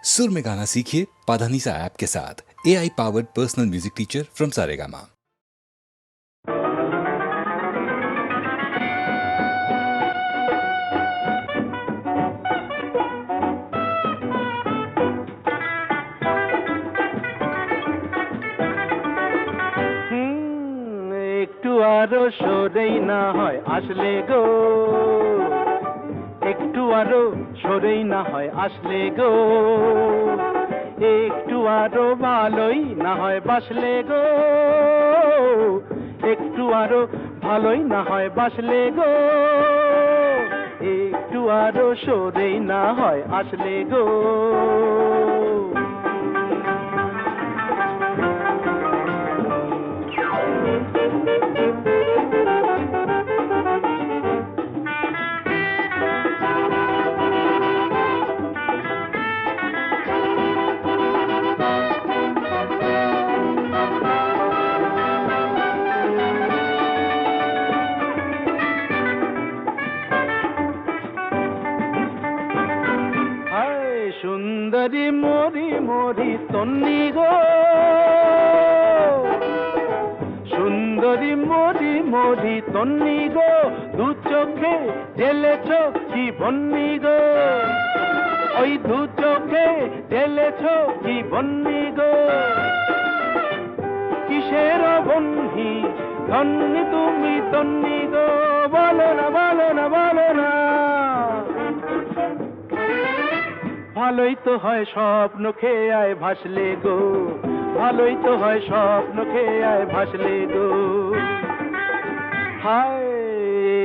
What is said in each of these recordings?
सुर में गाना सीखिए पाधानीसा ऐप के साथ। AI powered personal music teacher from Saregama. একটু আরো সরেই না হয় আসলে গো, একটু আরো সরেই না হয় আসলে গো, একটু আরো ভালোই না হয় বাসলে গো, একটু আরো ভালোই না হয় বাসলে গো, একটু আরো সরেই না হয় আসলে গো। সুন্দরী মরি মরি তন্নি গো, সুন্দরী মরি মরি তন্নি গো, দু চোখে ঢেলেছ কি বন্নি গো, ওই দু চোখে ঢেলেছ কি বন্নি গো, কিসের বন্ধি ধন্যি তুমি তন্নি গো, বলো না বলো না বলো না। ভালোই তো হয় স্বপ্ন খেয়ে আয় ভাসলে গো, ভালোই তো হয় স্বপ্ন খেয়ে আয় ভাসলে গো, হায়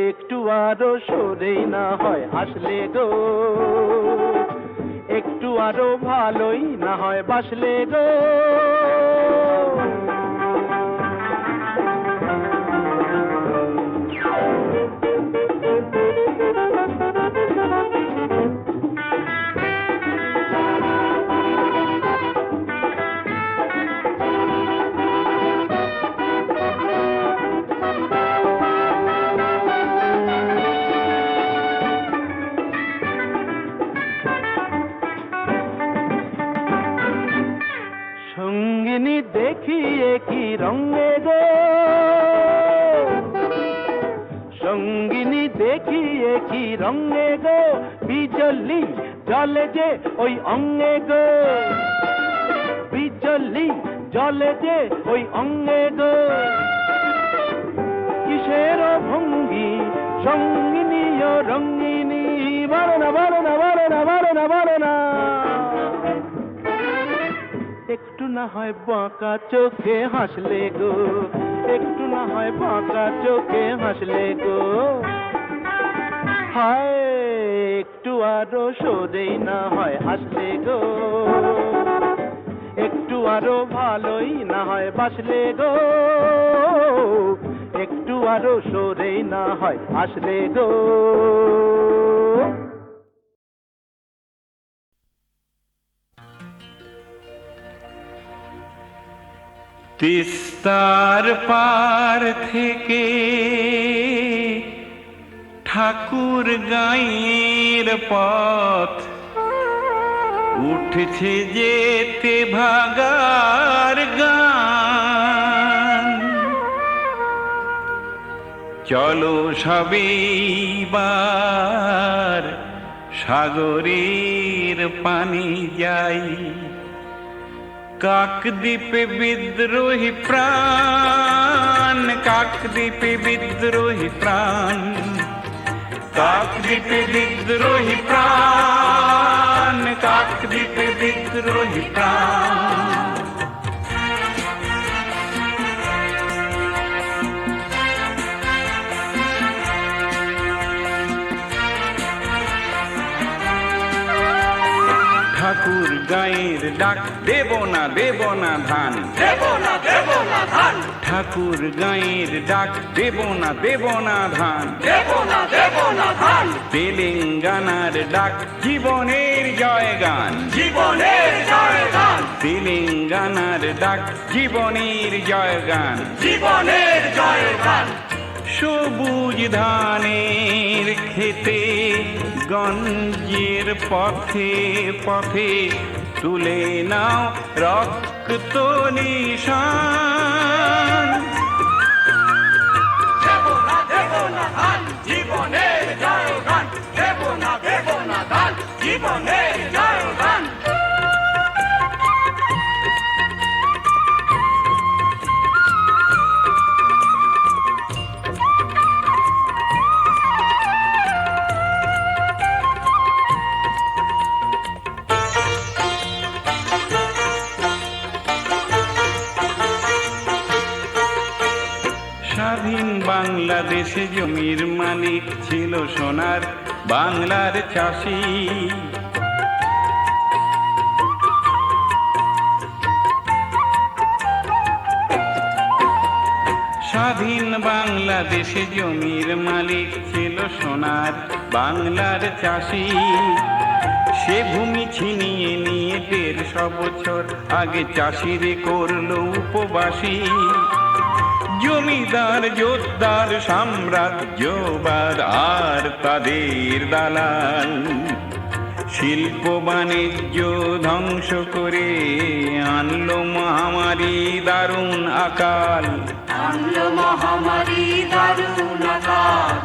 একটু আরো সরেই না হয় আসলে গো, একটু আরো ভালোই না হয় বাসলে গো। সঙ্গিনী দেখিয়ে কি রঙে গো, সঙ্গিনী দেখিয়ে কি রঙে গো, বিজলি জলে যে ওই অঙ্গে গো, বিজলি জলে যে ওই অঙ্গে গো, কিসের ভঙ্গি সঙ্গিনী ও রঙ্গিনী, বলো না বলো না বলো না বলো না বলো না। একটু না হয় বাঁকা চোখে হাসলে গো, একটু না হয় বাঁকা চোখে হাসলে গো, হায় একটু আরো সরেই না হয় আসলে গো, একটু আরো ভালোই না হয় বাসলে গো, একটু আরো সরেই না হয় আসলে গো। তিস্তার পার থেকে ঠাকুর গাঁয়ের পথ উঠছে যেতে ভাগার গান, চলো সবেবার সাগরের পানি যাই, কাকদ্বীপে বিদ্রোহী প্রাণ, কাকদ্বীপে বিদ্রোহী প্রাণ, কাকদ্বীপে বিদ্রোহী প্রাণ, কাকদ্বীপে বিদ্রোহী প্রাণ। ঠাকুর গাঁয়ের ডাক, দেব না ধান, দেব না ধান, ঠাকুর গাঁয়ের ডাক, দেব না ধান, দেব না ধান, তেলেঙ্গানার ডাক, জীবনের জয়গান, জীবনের জয়গান, তেলেঙ্গানার ডাক, জীবনের জয়গান, জীবনের জয়গান। সবুজ ধানের খেতে, গঞ্জের পথে পথে তুলে নাও রক্ত নিশান। স্বাধীন বাংলাদেশে জমির মালিক ছিল সোনার বাংলার চাষি। স্বাধীন বাংলাদেশে জমির মালিক ছিল সোনার বাংলার চাষি। সে ভূমি ছিনিয়ে নিয়ে 150 বছর আগে চাষিরে করলো উপবাসী। জমিদার যোদ্ধার সাম্রাজ্যবাদ আর তাদের দালাল শিল্প বাণিজ্য ধ্বংস করে আনলো মহামারী দারুণ আকাল। আনলো মহামারী দারুণ আকাল,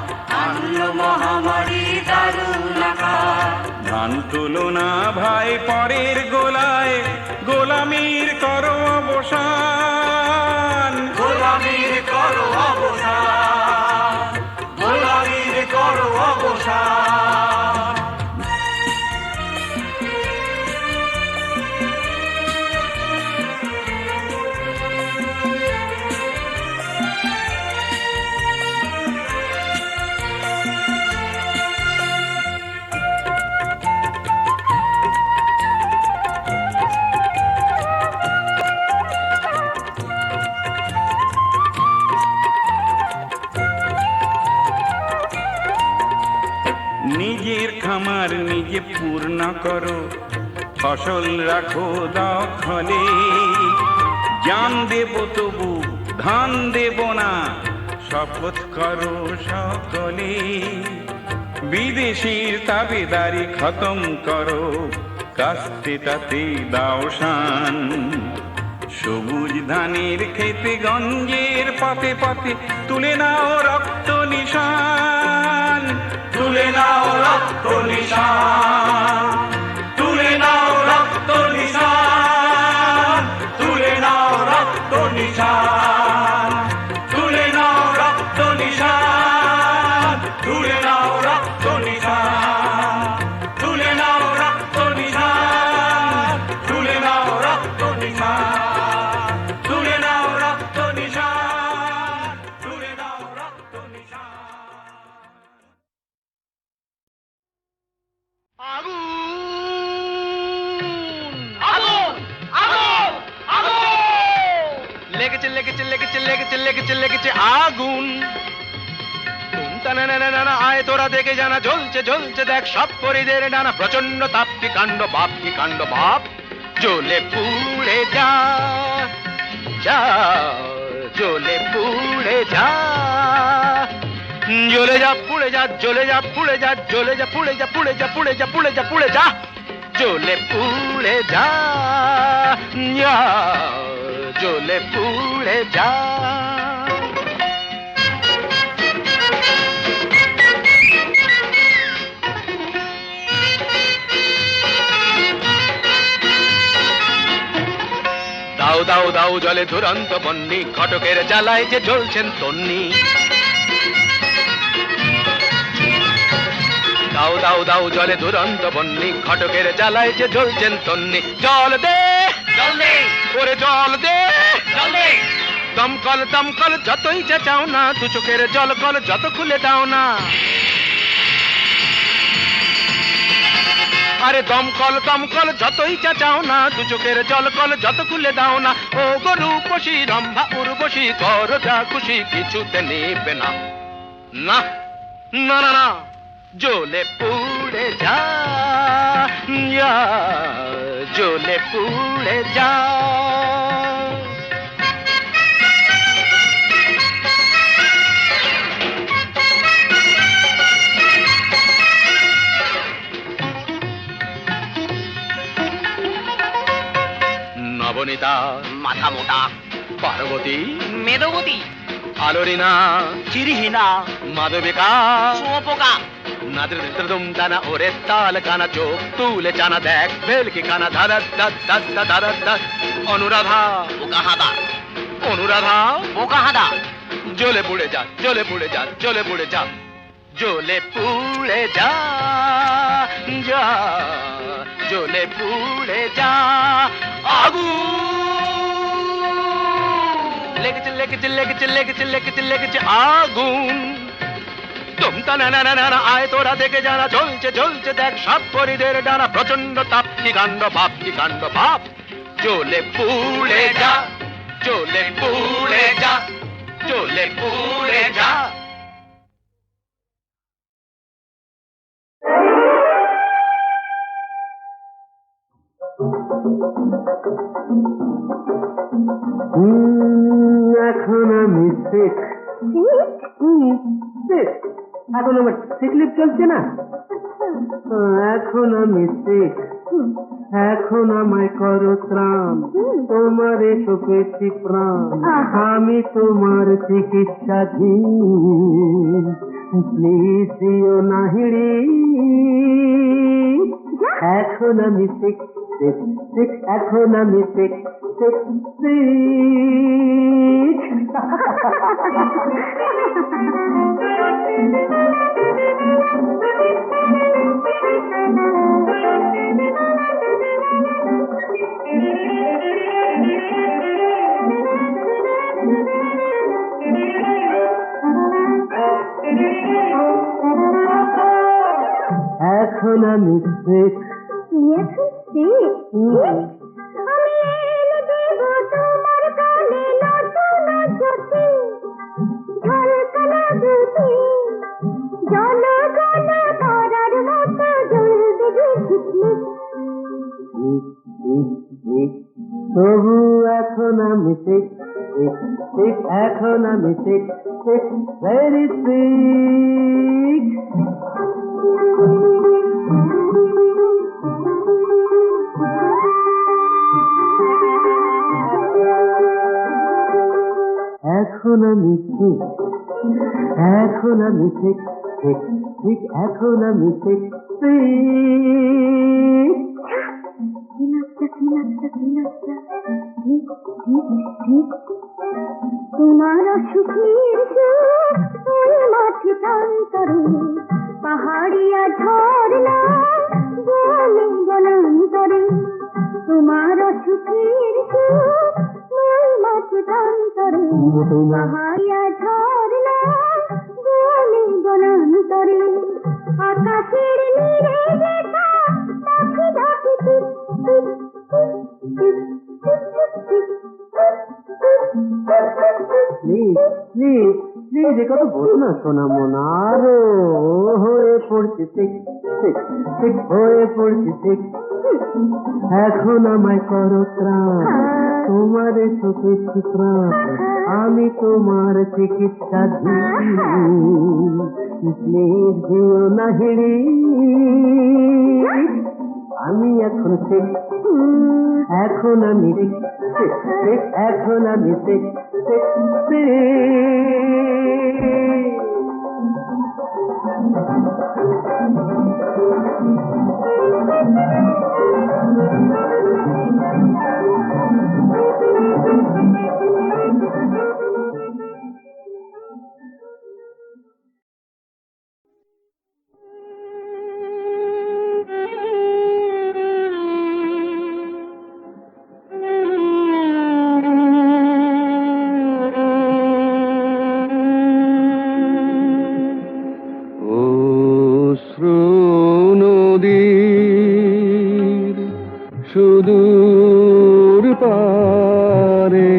আনলো মহামারী দারুণ আকাল। ধান তুলো না ভাই পরের গোলায়, গোলামির করো অবসান। গোলামির করো অবসান, গোলামির করো অবসান। নিজের খামার নিজে পূর্ণ করো, ফসল রাখো দখলে। জান দেব তবু ধান দেব না, শপথ করো সকলে। বিদেশির তাবেদারি খতম করো, কাস্তে তাতে দাও শান। সবুজ ধানের খেতে গঞ্জের পথে পথে তুলে নাও রক্ত নিশান। তুলে নাও রক্ত নিশান, তুলে নাও রক্ত নিশান, তুলে নাও রক্ত নিশান, তুলে নাও রক্ত নিশান, তুলে নাও রক্ত নিশান, তুলে নাও রক্ত নিশান, তুলে নাও রক্ত নিশান, তুলে নাও রক্ত নিশান, তুলে নাও রক্ত নিশান। লেগেছে লেগেছে লেগেছে লেগেছে লেগেছে লেগেছে আগুন। টানা আয় তোরা দেখে জানা, জ্বলছে জ্বলছে দেখ সব পরিদের ডানা। প্রচন্ড তাপ কি কাণ্ড বাপ, কি কাণ্ড বাপ। জ্বলে পুড়ে যা যা, জ্বলে পুড়ে যা। জ্বলে যা পুড়ে যা, জ্বলে যা পুড়ে যা, জ্বলে যা পুড়ে যা, পুড়ে যা পুড়ে যা, পুড়ে যা পুড়ে যা। জ্বলে পুড়ে যা, জ্বলে পুড়ে যা। দাও দাও দাও জলে দুরন্ত বন্যি, ঘটকের জ্বালায় যে জ্বলছেন তন্নি। দাও দাও দাও জলে দুরন্ত বন্যি, ঘটকের জ্বালায় যে জ্বলছেন তন্নি। জল দে জল দে, ওরে জল দে জল দে। দমকল দমকল যতই চেঁচাও না, দু চোখের জল কল যত খুলে দাও না। আরে দমকল দমকল যতই চেঁচাও না, দু চোখের জল কল যত খুলে দাও না। ও গরু পশি রম্ভা উর্বশী, করো যা খুশি কিছুতে নেবে না। না না না না, জ্বলে পুড়ে যা, জ্বলে পুড়ে যা। বনিতা মাথা মোটা, পার্বতী মেদবতী, আলোরিনা চিরহীনা, মাধবিকা শুঁয়োপোকা, নাদৃদম টানা ওরে তাল কানা চোখ তুলে চানা দেখ ভেলকি কানা ধারা ধারা অনুরাধা বোকা হাদা, অনুরাধা বোকা হাদা, জ্বলে পুড়ে যা জ্বলে পুড়ে যা জ্বলে পুড়ে যা জ্বলে পুড়ে যা যা জ্বলে পুড়ে যা আগুন লেগেছে লেগেছে লেগেছে লেগেছে লেগেছে লেগেছে আগুন তুমটা না না না না আয় তোরা দেখে জানা চলছে চলছে দেখ সাপ পরিদের ডানা প্রচন্ড তাপ কি কাণ্ড ভাব কি কাণ্ড ভাব জ্বলে পুড়ে যা জ্বলে পুড়ে যা জ্বলে পুড়ে যা এখন আমি শিখ এখন আমার সিকলিপ চলছে না, এখন আমি শিখ, এখন আমায় করো ত্রাণ, তোমারে তো পেয়েছি প্রাণ, আমি তোমার চিকিৎসাধীন, প্লিজ দিও না হিড়ি, এখন আমি শিখ শিখ শিখ, এখন আমি শিখ শিখ শিখ। এখন আমি শিখ তবু এখন আমি শিখ শিখ শিখ, এখন আমি শিখ শিখ ভেরি শিখ। এখন আমি শিখ, এখন আমি শিখ শিখ শিখ, এখন আমি শিখ শিখ। তোমার সুখের মাঠে প্রান্তরে পাহাড়িয়া ঝর্ণা জলে জলান্তরে, তোমার সুখের মাঠে প্রান্তরে পাহাড়িয়া ঝর্ণা জলে জলান্তরে, আকাশের নীরে দেখা পাখি ডাকে টিপ টিপ টিপ টিপ টিপ। প্লিজ প্লিজ প্লিজ, এ কথা বলো না সোনা মনা, আরো হয়ে পড়ছি ঠিক ঠিক ঠিক হয়ে পড়ছি ঠিক, এখন আমায় করো ত্রাণ, তোমারে সুখেছি প্রাণ, আমি তোমার চিকিৎসাধীন, প্লিজ দিও না হিড়ি, আমি এখন ঠিক, এখন আমি ঠিক ঠিক ঠিক, এখন আমি ঠিক ঠিক ঠিক। সুদূর পারে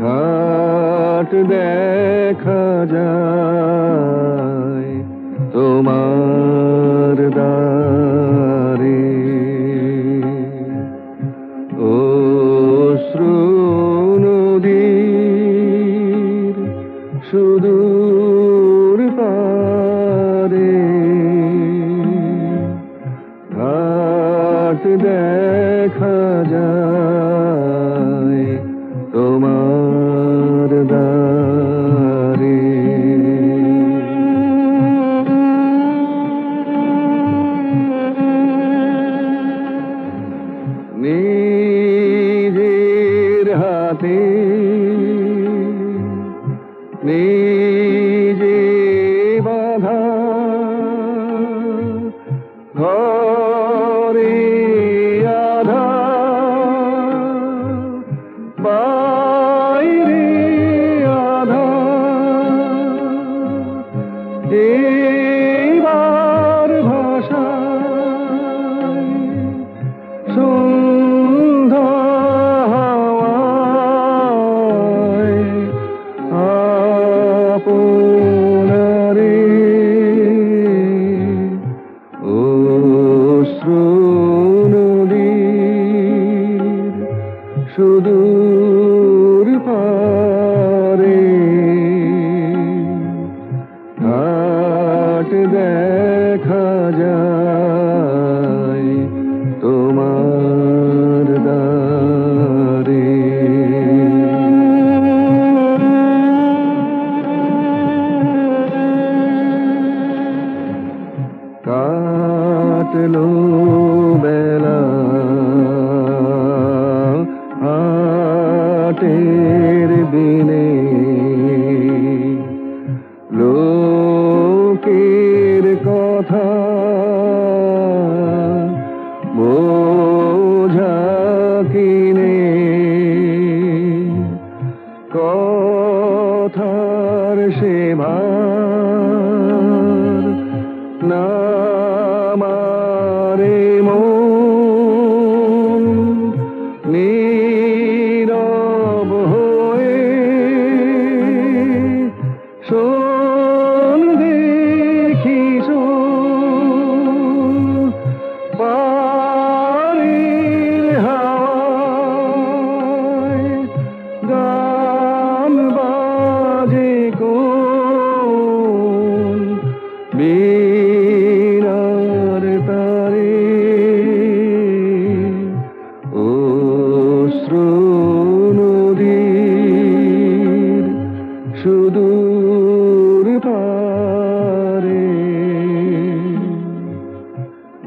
ঘাট দেখা যায় তোমার দ্বারে, অশ্রু নদীর সুদূর পারে ঘাট ঘাট দেখা যায় তোমার দ্বারে। নিজের হাতে নিজে বাধা ঘরে আধার, বাইরে আধার, এবার ভাষায় সন্ধ্যা হাওয়ায় আপনারে অশ্রু নদীর সুদূর পারে ঘাট দেখা যায় তোমার দ্বারে। কাটলো বেলা হাটের দিনে, লোকের কথা বোঝা কিনে, কথার সে ভার না মারে মন, নীরব হয়ে শোন দেখি শোন পারের হাওয়ায় গান বাজে কোন বীণার তারে অশ্রু নদীর সুদূর পারে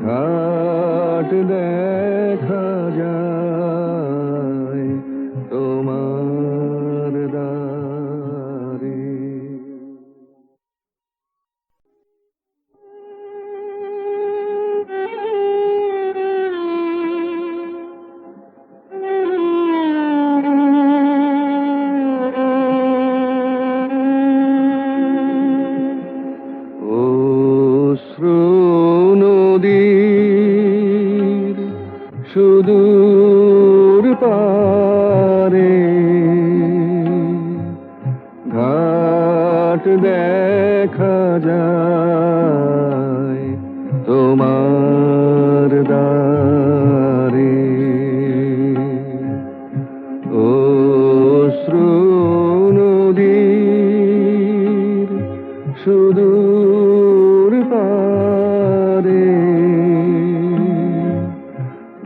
ঘাট দেখা যায় তোমার দ্বারে। অশ্রু নদীর সুদূর পারে ঘাট দেখা যায় তোমার দ্বারে। অশ্রু নদীর সুদূর পারে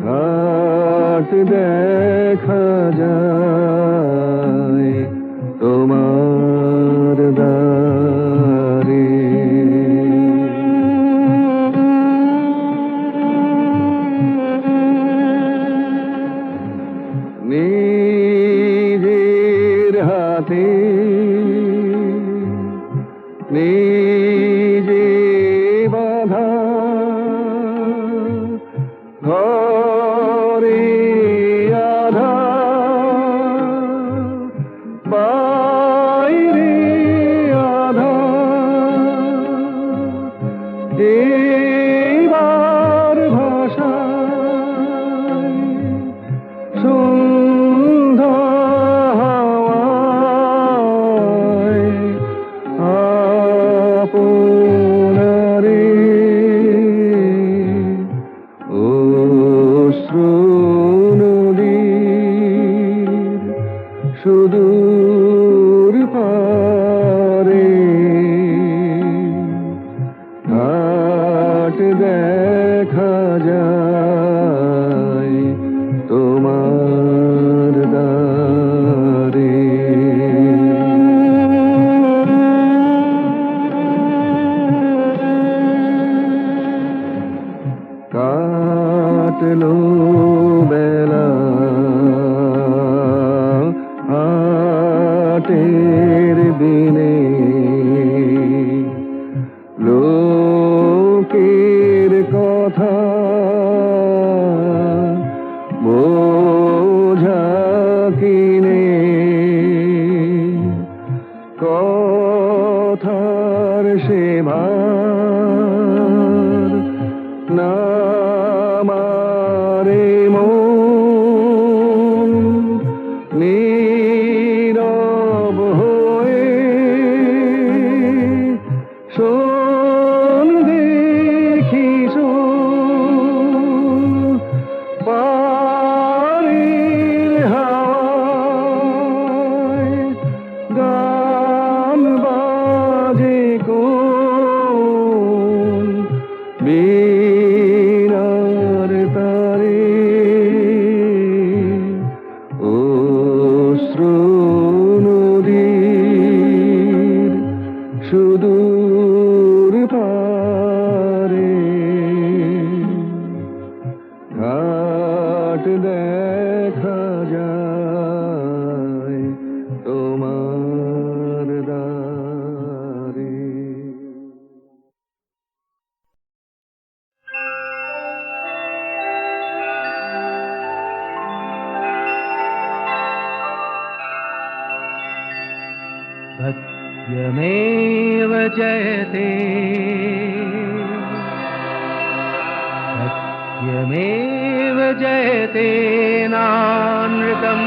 ঘাট দেখা যায় তোমার দ্বারে। নিজের হাতে নিজে বাধা ঘরে আধার, বাইরে আধার, এবার ভাষায় সন্ধ্যা হাওয়ায় আপনারে অশ্রু নদীর সুদূর পারে ঘাট দেখা যায় কাটলো বেলা হাটের দিনে লোকের কথা বোঝা কিনে কথার সে ভার না মারে মন নীরব হয়ে শোন দেখি পারের হাওয়ায় গান বাজে কোন বীণার তারে অশ্রু নদীর সুদূর পারে ঘাট দেখা যায় তোমার দ্বারে। सत्यमेव जयते सत्यमेव जयते नानृतम्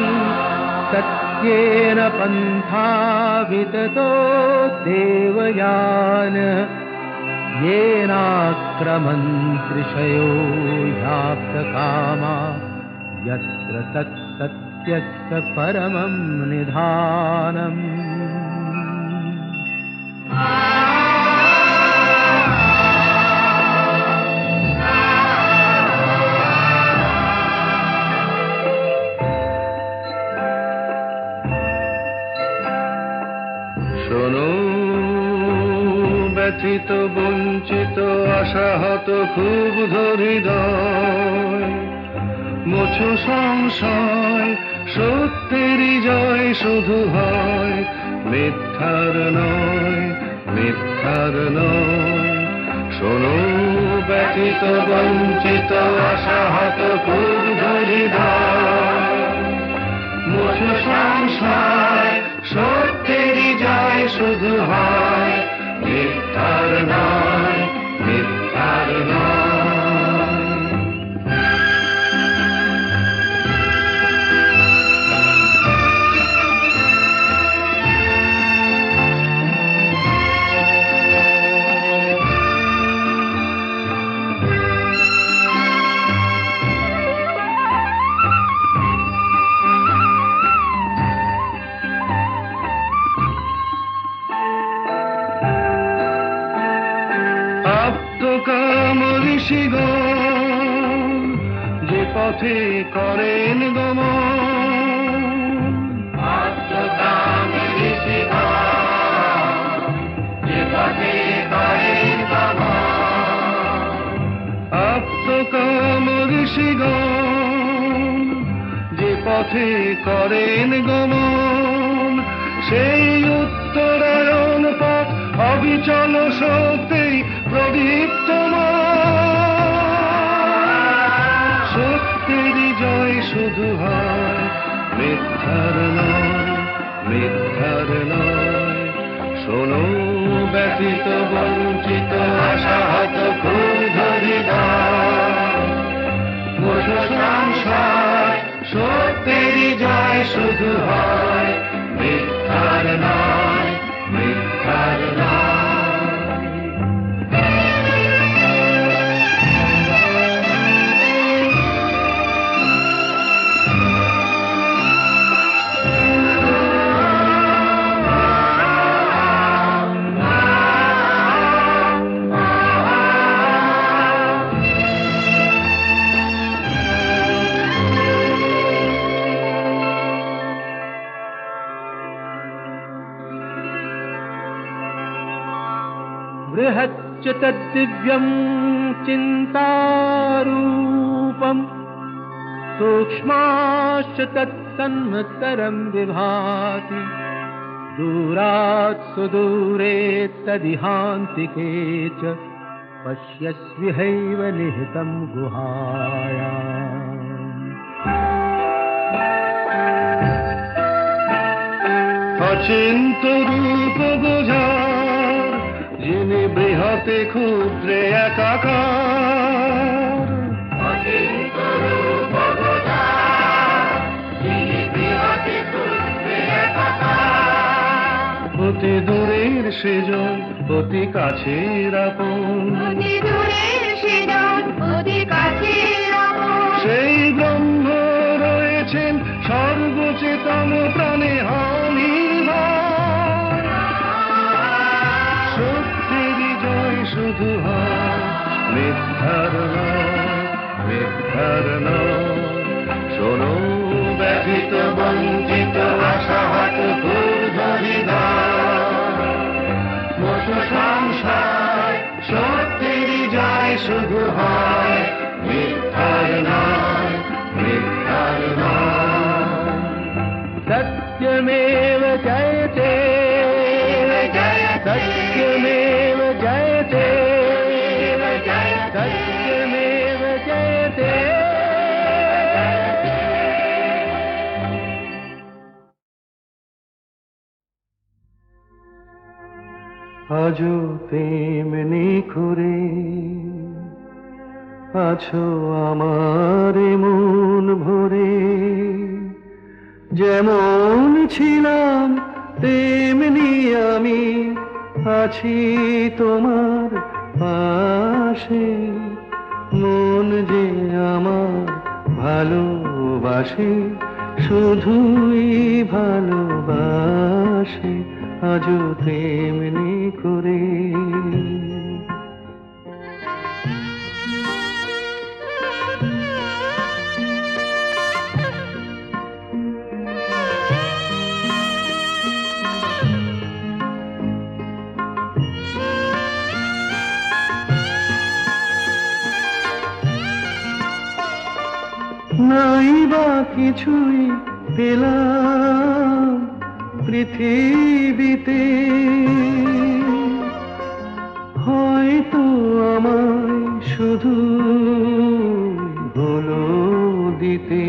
सत्येन पन्था विततो देवयान येनाक्रमन्त्रिषयो ह्याप्तकामा यत्र तत्सत्यस्य परमं निधानम् শোনো ব্যথিত বঞ্চিত আশাহত খুব হৃদয় মোছো সংশয় সত্যেরই জয় শুধু হয় মিথ্যার নয় মিথ্যার নয় শোনো ব্যথিত বঞ্চিত আশাহত খুব হৃদয় মোছো সংশয় সত্যেরই জয় শুধু হয় মিথ্যার নয় মিথ্যার নয় আপ্তকাম ঋষিগণ যে পথে করেন গমন আপ্তকাম ঋষিগণ যে পথে করেন গমন আপ্তকাম ঋষিগণ যে পথে করেন গমন সেই উত্তরায়ণ পথ অবিচল শক্তি প্রদীপ্তমান সত্যেরই জয় শুধু হয় মিথ্যার নয় মিথ্যার নয় শোনো ব্যথিত বঞ্চিত আশাহত ক্ষুব্ধ হৃদয় মোছো সংশয় সত্যেরই জয় শুধু হয় মিথ্যার নয় মিথ্যার নয় बृहच्च तद्दिव्यं चिन्तारूपम् सूक्ष्माश्च तत्सन्मत्तरं विभाति दूरात् सुदूरे तदिहान्तिके च पश्यस्विहैव निहितं गुहायाम्। অচিন্ত রূপ বোঝার যিনি বৃহতে ক্ষুদ্রে একাকার, অতি দূরের সেজন অতি কাছের আপন, সেই ব্রহ্ম রয়েছেন সর্বচেতন প্রাণে অনির্ভর। সত্যেরই জয় শুধু হয়, মিথ্যার নয়, মিথ্যার নয়। শোনো ব্যথিত বঞ্চিত আশাহত সংসার, সত্যেরই জয় শুধু হয়, মিথ্যার নয়, মিথ্যার নয়। सत्यमेव जयते, सत्यमेव जयते, सत्यमेव जयते। আজও তেমনি করে আছো আমার মন ভরে, যেমন ছিলাম তেমনি আমি আছি তোমার পাশে। মন যে আমার ভালোবাসে, শুধুই ভালোবাসে, আজও তেমনি করে। নাই বা কিছুই পেলাম পৃথিবীতে, হয়তো আমায় শুধু হলো দিতে।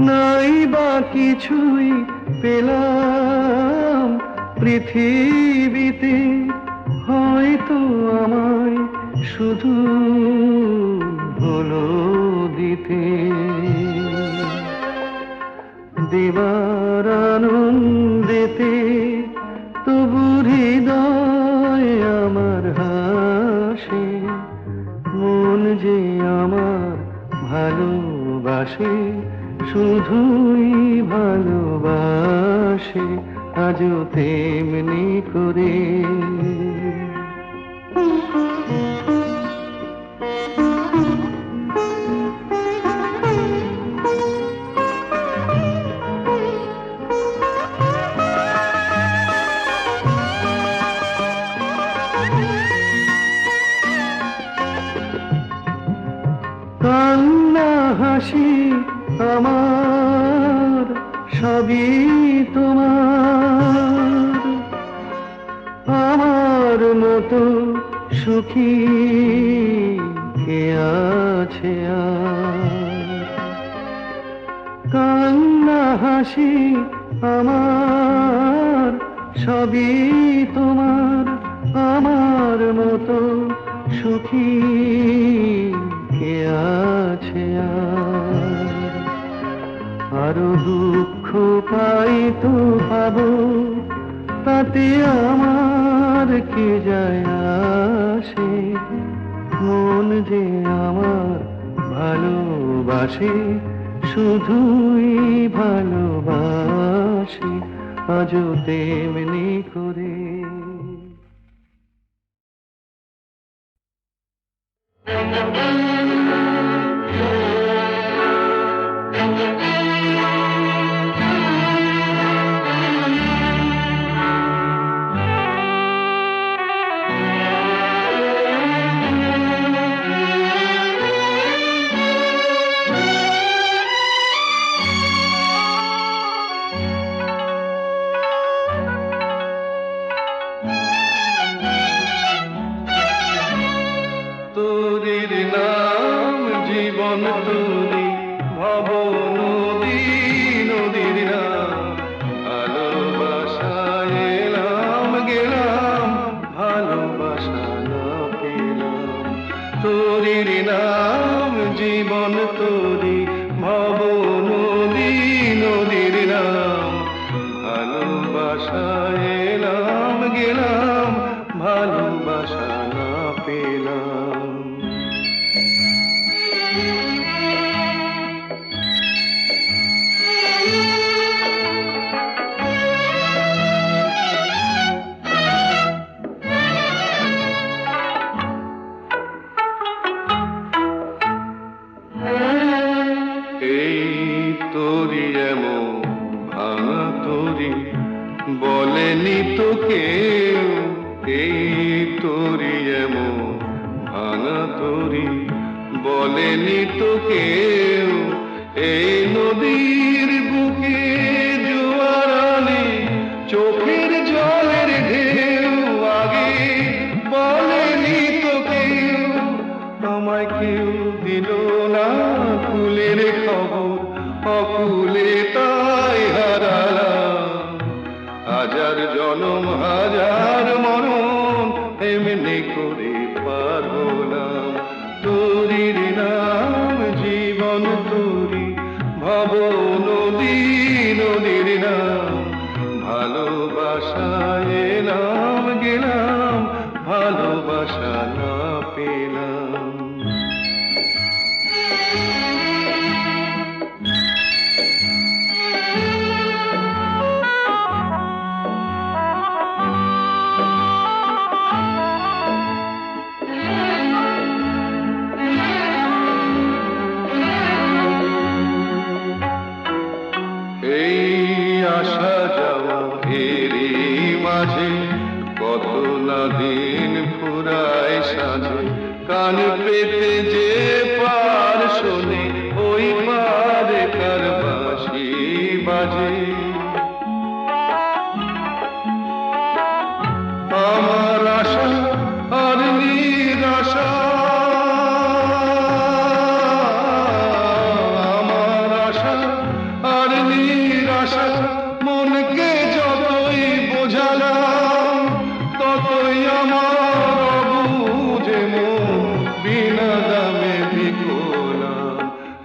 নাই বা কিছুই পেলাম পৃথিবীতে, হয়তো আমায় শুধু হলো দিতে। দেবার আনন্দেতে তবু হৃদয় আমার হাসে। মন যে আমার ভালোবাসে, শুধুই ভালোবাসে, আজও তেমনি করে। কান্না হাসি আমার সবই তোমার, আমার মতো সুখী কে আছে আর। কান্না হাসি আমার সবই তোমার, আমার মতো সুখী কে আছে আর। আরো দুঃখ পাই তো পাবো, তাতে আমার কি যায় আসে। মন যে আমার ভালোবাসে, শুধুই ভালোবাসে, আজও তেমনি করে। তোরির নাম জীবন তোরি ভব নদী নদীর নাম ভালোবাসায় এলাম গেলাম ভালোবাসা না পেলাম তোরির নাম জীবন তোরি ভব নদী নদীর নাম ভালোবাসায় এলাম গেলাম ভালোবাসা না পেলাম এই তোরি এমন ভাঙা তোরি বলেনি তো কেউ এই তোরি এমন ভাঙা তোরি বলেনি তো কেউ এই নদীর বুকে জোয়ারানে চোখের জলের ঢেউ আগে বলেনি তো কেউ আমায় কেউ দিল না কুলের খবর অকুলে তাই হারালাম হাজার জনম হাজার মরণ এমনি করে পার হলাম তোরির নাম জীবন তোরি ভব নদী নদীর নাম ভালোবাসায় এলাম গেলাম ভালোবাসা না পেলাম এই আসা যাওয়া এরই মাঝে কত না দিন ফুরায় সাজে কান পেতে যে পার শোনে ওই পারে কার বাঁশি বাজে আমার আশা আর নিরাশা আমার আশা আর নিরাশা মনকে যতই বোঝালাম ততই আমার বুঝে মন বিনা দামে বিকলাম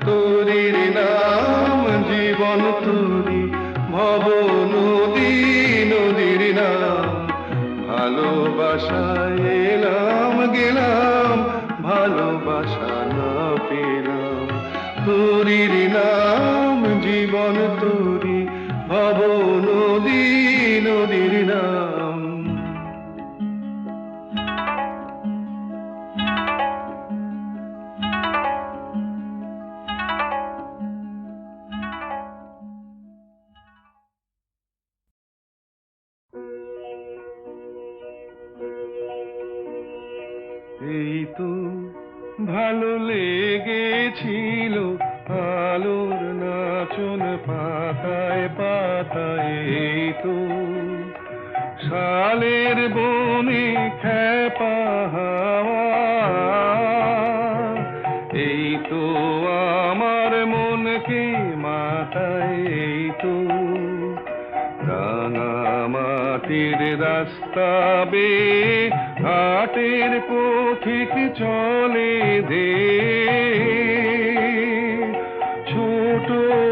তোরির নাম জীবন তোরি ভব নদী নদীর নাম ভালোবাসায় এলাম গেলাম ভালোবাসা না পেলাম তোরির নাম জীবন তোরি ভব নদী নদীর নাম এই তো ভালো লেগেছিল আলোর নাচন পাতায় পাতায় এই তো শালের বনে খেপা হাওয়া এই তো আমার মনকে মাতায় এই তো রাঙা মাটির রাস্তা বেয়ে ঘাটের পথিক চলে দে ছোট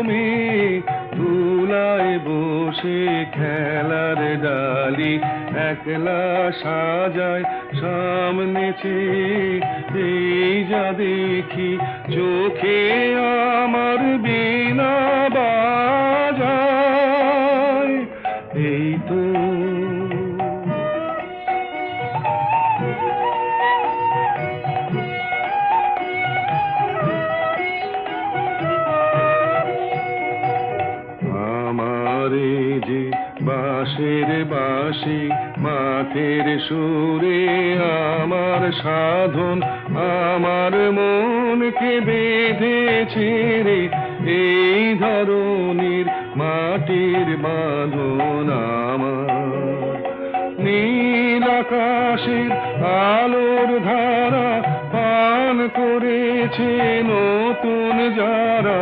মেয়ে তুলায় বসে খেলার ডালি একলা সাজায় সামনে চেয়ে এই যা দেখি চোখে আমার বিনা বাজায় এই তো আমারে যে বাঁশের বাঁশি মাঠের সুরে আমার সাধন আমার মনকে বেঁধেছে রে এই ধরনের মাটির বাঁধন আমার নীল আকাশের আলোর ধারা পান করেছে নতুন যারা,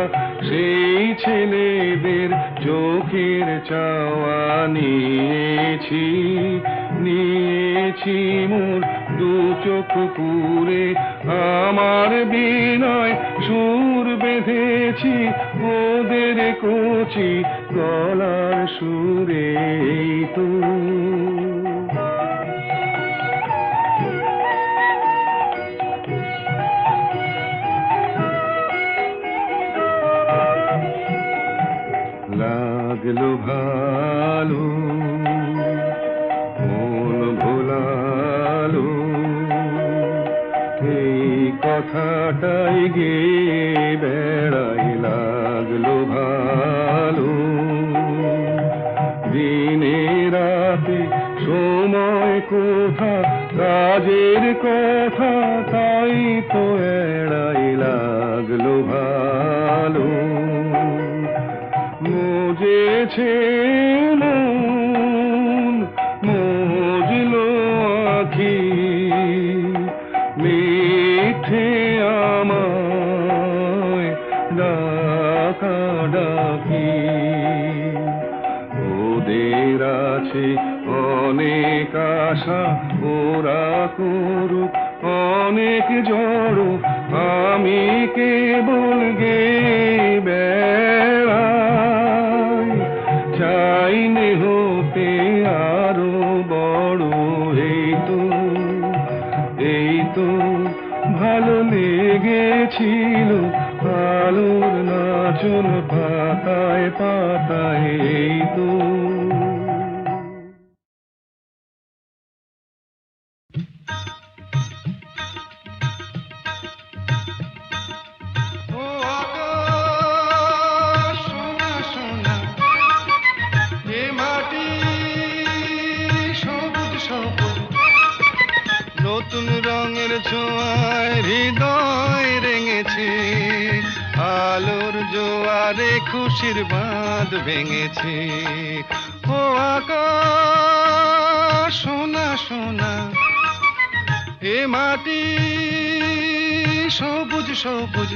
সেই ছেলেদের চোখের চাওয়া নিয়েছি, নিয়েছি মোর দু চোখ পুরে, আমার বিনয় সুর বেঁধেছি ওদের কচি গলার সুরে। এই তো লাগলো ভালো, মন ভোলালো, এই কথাটাই গে বেড়াই। লাগলো ভালো, দিনে রাতে সময় কোথা, কাজের কথা তাই তো এড়াই। লাগলো ভালো, মজেছে মন, মজলো আখি, মিঠে আমায় ডাকা ডাকি। ওদের আছে অনেক আশা, ওরা করুক অনেক জড়ো, আমি কেবল গে বেড়াই। চাইনে হতে আরো বড়, এই তো এই তো ভালো লেগেছিল আলোর নাচন পাতায় পাতায়। এই তো নতুন রঙের ছোঁয়ায় হৃদয় রেঙেছে, আলোর জোয়ারে খুশির বাঁধ ভেঙেছে। ও আকাশ সোনা সোনা, এ মাটি সবুজ সবুজ,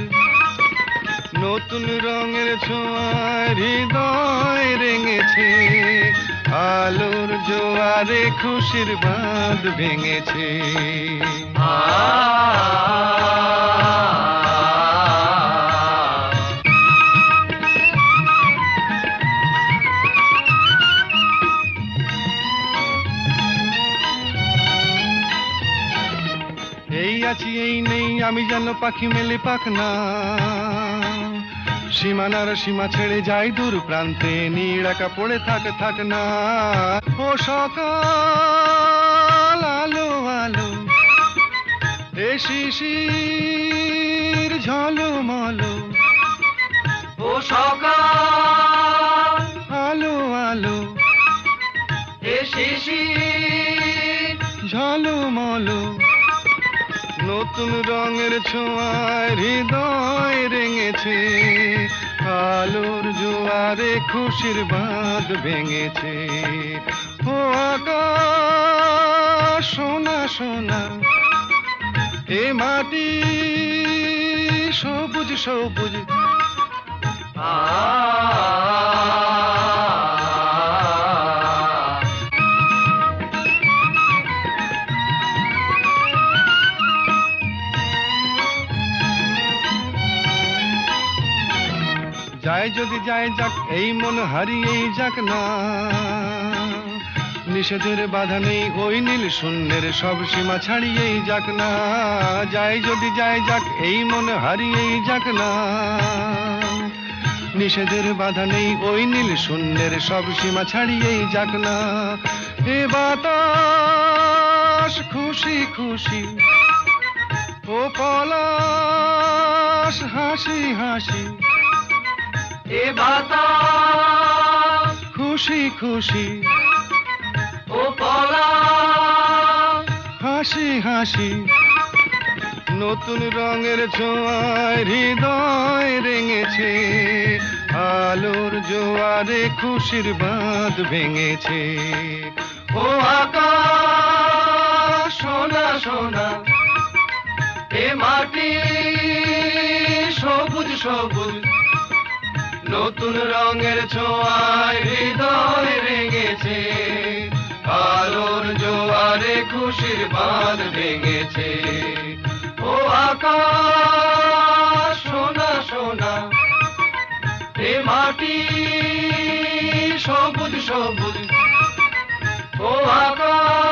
নতুন রঙের ছোঁয়ায় হৃদয় রেঙেছে, আলোর জোয়ারে খুশির বাঁধ ভেঙেছে। এই আছি এই নেই আমি যেন পাখি মেলে পাখনা, সীমানার সীমা ছেড়ে যাই দূর প্রান্তে, নীড়াকা পড়ে থাক না। ও সকাল আলো আলো, এ শিশির ঝলমলো। ও সকাল আলো আলো, এ শিশির ঝলমলো, নতুন রঙের ছোঁয়ায় হৃদয় রেঙেছে, আলোর জোয়ারে খুশির বাঁধ ভেঙেছে। ও আকাশ সোনা সোনা, এ মাটি সবুজ সবুজ। যায় যদি যায় যাক, এই মন হারিয়েই যাক না, নিষেধের বাধা নেই ওই নীল শূন্যের সব সীমা ছাড়িয়েই যাক না। যায় যদি যায় যাক, এই মন হারিয়েই যাক না, নিষেধের বাধা নেই ওই নীল শূন্যের সব সীমা ছাড়িয়েই যাক না। এ বাতাস খুশি খুশি, ও পলাশ হাসি হাসি। এ বাতাস খুশি খুশি, ও পলাশ হাসি হাসি, নতুন রঙের ছোঁয়ায় হৃদয় রেঙেছে, আলোর জোয়ারে খুশির বাঁধ ভেঙেছে। ও আকাশ সোনা সোনা, এ এ মাটি সবুজ সবুজ নতুন রঙের ছোঁয়ায় হৃদয় রেঙেছে আলোর জোয়ারে খুশির বাঁধ ভেঙেছে ও আকাশ সোনা সোনা এ মাটি সবুজ সবুজ ও আকাশ